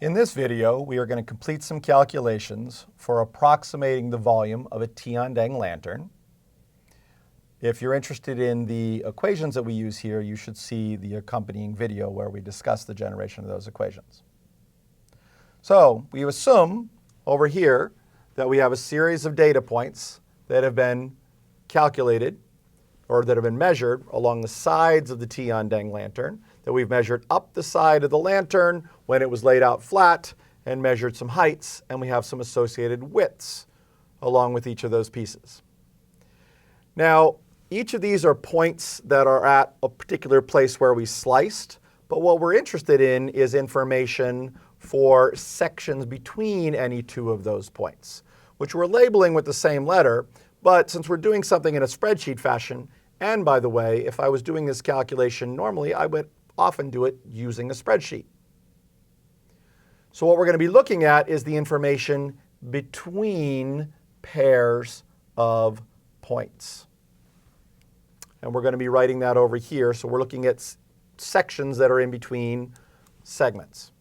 In this video, we are going to complete some calculations for approximating the volume of a Tian Deng lantern. If you're interested in the equations that we use here, you should see the accompanying video where we discuss the generation of those equations. So we assume over here that we have a series of data points that have been calculated or that have been measured along the sides of the Tian Deng lantern, that we've measured up the side of the lantern when it was laid out flat and measured some heights, and we have some associated widths along with each of those pieces. Now, each of these are points that are at a particular place where we sliced, but what we're interested in is information for sections between any two of those points, which we're labeling with the same letter, but since we're doing something in a spreadsheet fashion, and by the way, if I was doing this calculation normally, I would often do it using a spreadsheet. So what we're going to be looking at is the information between pairs of points. And we're going to be writing that over here. So we're looking at sections that are in between segments.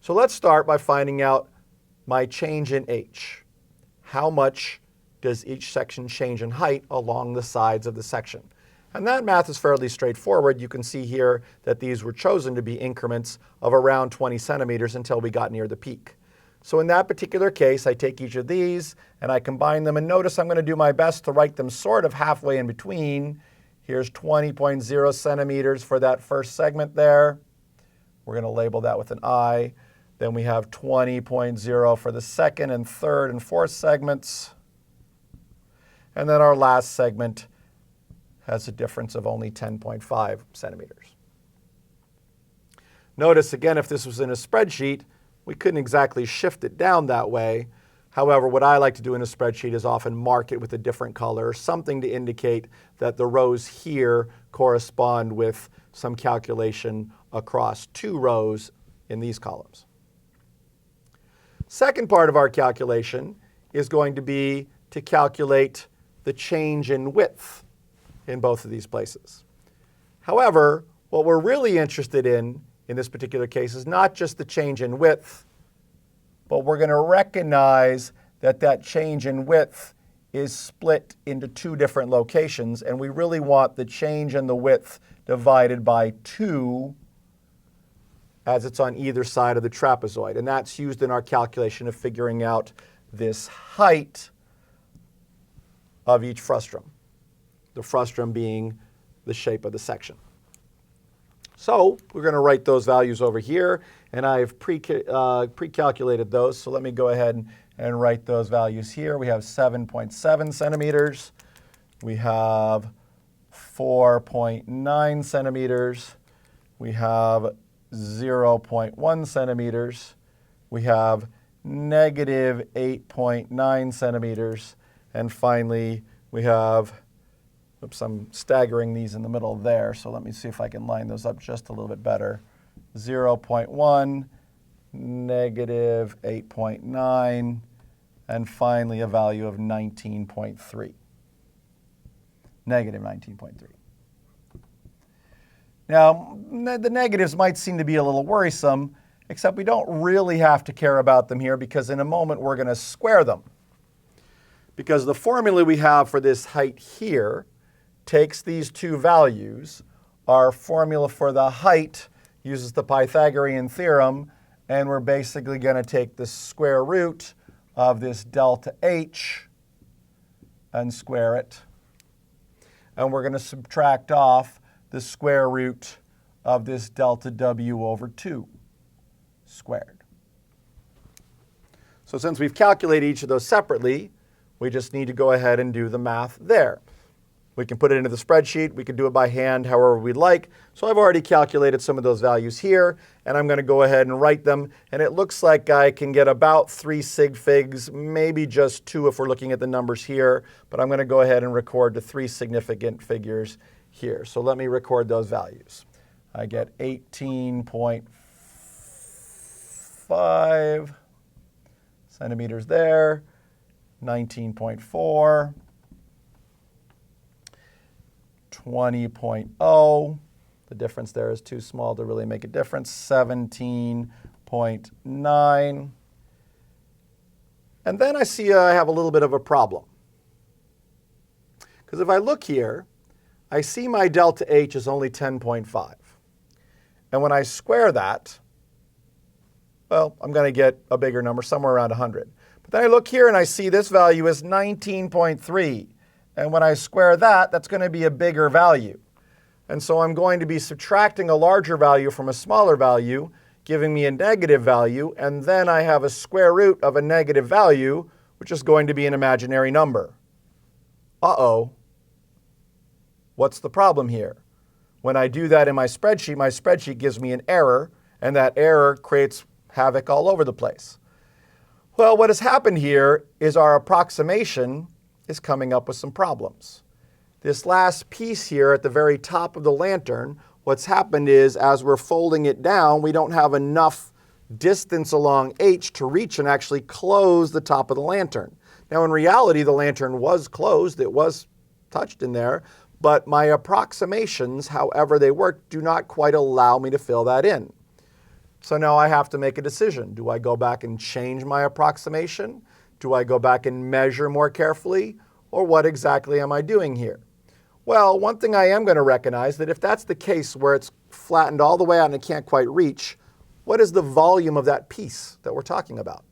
So let's start by finding out my change in h. How much does each section change in height along the sides of the section? And that math is fairly straightforward. You can see here that these were chosen to be increments of around 20 centimeters until we got near the peak. So in that particular case, I take each of these and I combine them, and notice I'm going to do my best to write them sort of halfway in between. Here's 20.0 centimeters for that first segment there. We're going to label that with an I. Then we have 20.0 for the second and third and fourth segments. And then our last segment has a difference of only 10.5 centimeters. Notice again, if this was in a spreadsheet, we couldn't exactly shift it down that way. However, what I like to do in a spreadsheet is often mark it with a different color, something to indicate that the rows here correspond with some calculation across two rows in these columns. Second part of our calculation is going to be to calculate the change in width in both of these places. However, what we're really interested in this particular case is not just the change in width, but we're going to recognize that that change in width is split into two different locations, and we really want the change in the width divided by 2 as it's on either side of the trapezoid. And that's used in our calculation of figuring out this height of each frustum, the frustum being the shape of the section. So we're going to write those values over here, and I've pre-calculated those. So let me go ahead and write those values here. We have 7.7 centimeters. We have 4.9 centimeters. We have 0.1 centimeters. We have negative 8.9 centimeters. And finally, we have, oops, I'm staggering these in the middle there, so let me see if I can line those up just a little bit better. 0.1, negative 8.9, and finally a value of 19.3, negative 19.3. Now, the negatives might seem to be a little worrisome, except we don't really have to care about them here because in a moment we're going to square them. Because the formula we have for this height here takes these two values. Our formula for the height uses the Pythagorean theorem, and we're basically going to take the square root of this delta h and square it. And we're going to subtract off the square root of this delta w over 2 squared. So since we've calculated each of those separately, we just need to go ahead and do the math there. We can put it into the spreadsheet. We can do it by hand however we'd like. So I've already calculated some of those values here, and I'm going to go ahead and write them. And it looks like I can get about 3 sig figs, maybe just 2 if we're looking at the numbers here. But I'm going to go ahead and record the 3 significant figures here. So let me record those values. I get 18.5 centimeters there. 19.4, 20.0, the difference there is too small to really make a difference, 17 0.9. And then I see I have a little bit of a problem. Because if I look here, I see my delta H is only 10.5. And when I square that, well, I'm going to get a bigger number, somewhere around 100. But then I look here and I see this value is 19.3. And when I square that, that's going to be a bigger value. And so I'm going to be subtracting a larger value from a smaller value, giving me a negative value. And then I have a square root of a negative value, which is going to be an imaginary number. Uh-oh. What's the problem here? When I do that in my spreadsheet gives me an error, and that error creates havoc all over the place. Well, what has happened here is our approximation is coming up with some problems. This last piece here at the very top of the lantern, what's happened is as we're folding it down, we don't have enough distance along H to reach and actually close the top of the lantern. Now, in reality, the lantern was closed. It was touched in there. But my approximations, however they work, do not quite allow me to fill that in. So now I have to make a decision. Do I go back and change my approximation? Do I go back and measure more carefully? Or what exactly am I doing here? Well, one thing I am going to recognize that if that's the case where it's flattened all the way out and it can't quite reach, what is the volume of that piece that we're talking about?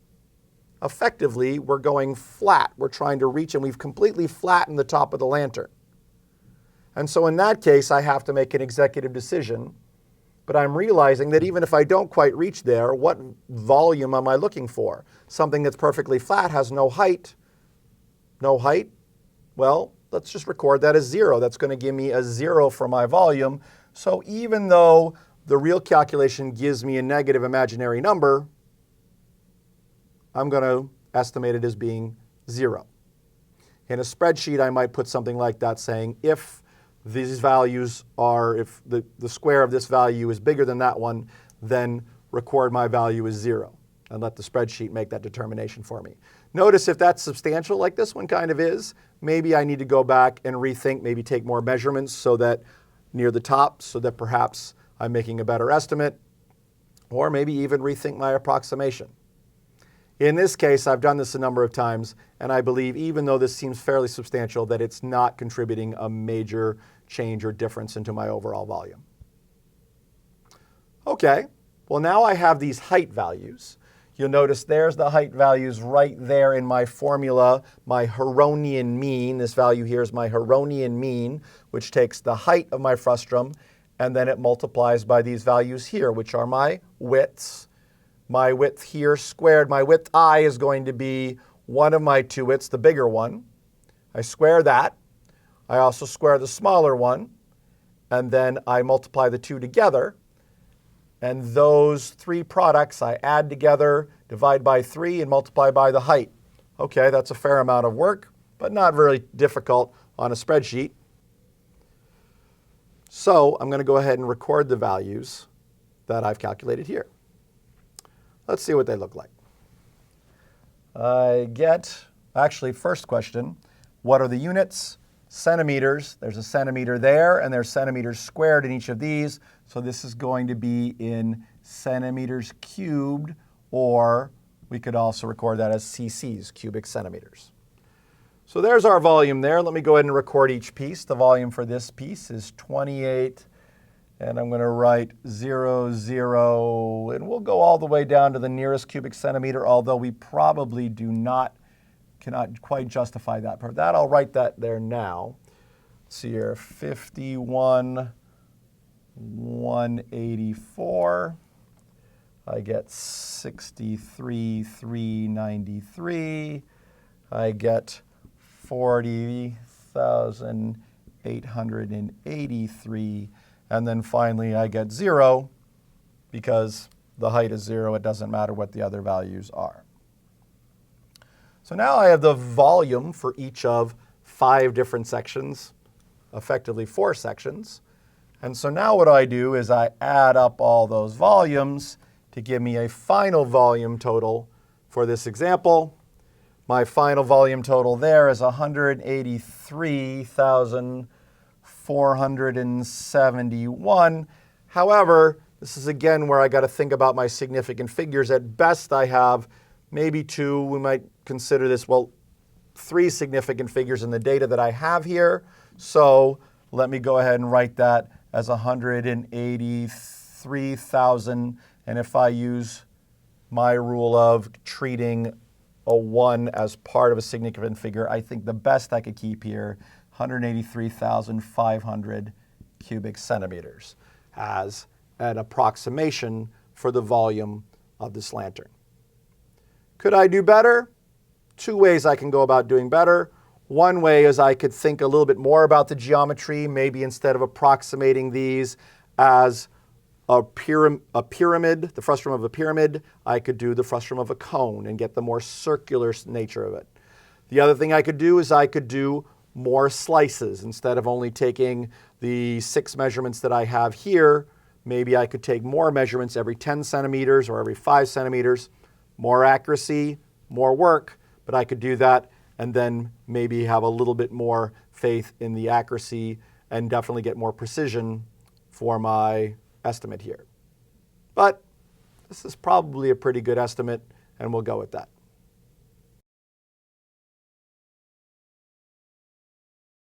Effectively, we're going flat. We're trying to reach and we've completely flattened the top of the lantern. And so in that case, I have to make an executive decision. But I'm realizing that even if I don't quite reach there, what volume am I looking for? Something that's perfectly flat has no height. No height? Well, let's just record that as 0. That's going to give me a 0 for my volume. So even though the real calculation gives me a negative imaginary number, I'm going to estimate it as being 0. In a spreadsheet, I might put something like that saying if these values are, if the square of this value is bigger than that one, then record my value as 0 and let the spreadsheet make that determination for me. Notice if that's substantial, like this one kind of is, maybe I need to go back and rethink, maybe take more measurements so that near the top, so that perhaps I'm making a better estimate, or maybe even rethink my approximation. In this case, I've done this a number of times, and I believe even though this seems fairly substantial, that it's not contributing a major change or difference into my overall volume. Okay, well now I have these height values. You'll notice there's the height values right there in my formula, my Huronian mean. This value here is my Huronian mean, which takes the height of my frustum, and then it multiplies by these values here, which are my widths. My width here squared, my width I is going to be one of my two widths, the bigger one. I square that. I also square the smaller one, and then I multiply the two together. And those three products I add together, divide by 3, and multiply by the height. Okay, that's a fair amount of work, but not very difficult on a spreadsheet. So I'm going to go ahead and record the values that I've calculated here. Let's see what they look like. I get, actually, first question, what are the units? Centimeters. There's a centimeter there, and there's centimeters squared in each of these. So this is going to be in centimeters cubed, or we could also record that as cc's, cubic centimeters. So there's our volume there. Let me go ahead and record each piece. The volume for this piece is 28, and I'm going to write 0, 0, and we'll go all the way down to the nearest cubic centimeter, although we probably cannot quite justify that. For that, I'll write that there now. Let's see here, 51, 184. I get 63, 393. I get 40,883. And then finally, I get 0 because the height is 0. It doesn't matter what the other values are. So now I have the volume for each of 5 different sections, effectively 4 sections. And so now what I do is I add up all those volumes to give me a final volume total for this example. My final volume total there is 183,471. However, This is again where I got to think about my significant figures. At best, I have maybe 2. We might consider this, well, 3 significant figures in the data that I have here. So let me go ahead and write that as 183,000. And if I use my rule of treating a 1 as part of a significant figure, I think the best I could keep here, 183,500 cubic centimeters, as an approximation for the volume of this lantern. Could I do better? 2 ways I can go about doing better. One way is I could think a little bit more about the geometry. Maybe instead of approximating these as a pyramid, the frustum of a pyramid, I could do the frustum of a cone and get the more circular nature of it. The other thing I could do is I could do more slices. Instead of only taking the 6 measurements that I have here, maybe I could take more measurements every 10 centimeters or every 5 centimeters. More accuracy, more work, but I could do that and then maybe have a little bit more faith in the accuracy and definitely get more precision for my estimate here. But this is probably a pretty good estimate, and we'll go with that.